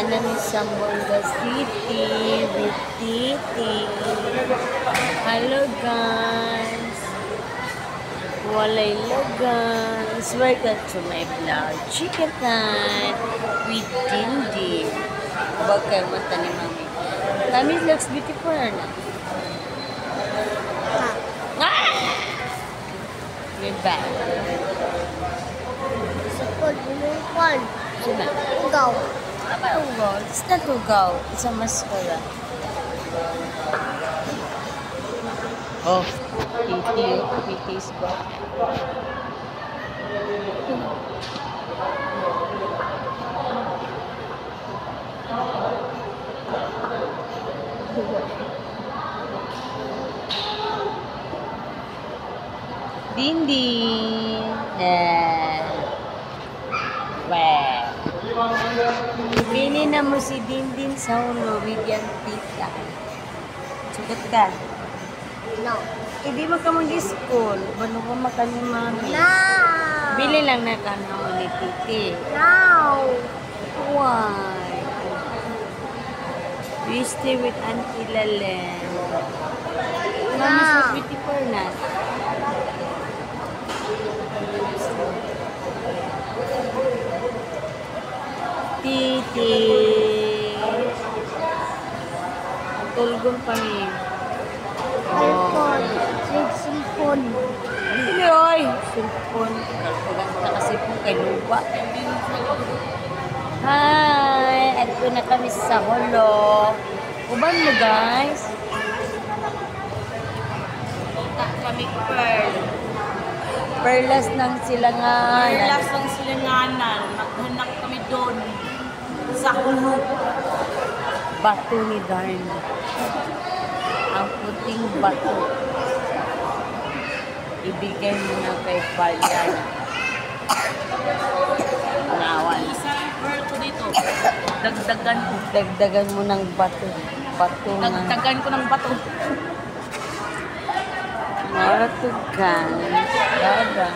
na ni Sambuanga City with Titi. Hello guys! Walay guys! Welcome to my vlog. Chicken time with Dindi. Huwag kayo mata ni Mami. Mami looks beautiful na. We're back. Ugaw. Apa ugaw? It's not ugaw. It's a mascara. Oh, Titi is back. Dindi. Weh. Pili na mo si Dindin sa ulo, bigyan tita. Sugat ka? No. Hindi mo ka mag-school. Bano ko makani mami? No. Bili lang na ka na ni titi. No. Why? We stay with Auntie Lalen. Mami, so beautiful na. Titi. Tulgon pa ni. Cellphone. Cellphone. Hindi oy. Cellphone. Kalkulang nakasipon kay lupa. Hi! At na kami sa holo. Uban mo guys. Punta kami Pearl. Perlas ng silanganan. Perlas ng silanganan. Maghanap kami doon. Sa hulog. Bato ni Darn. Ang puting bato. Ibigay mo na kay Bayan. Nawan. Isang pearl ko dito. Dagdagan ko. Dagdagan mo ng bato. Bato nga. Dagdagan ko ng bato. Maratugan. Dada.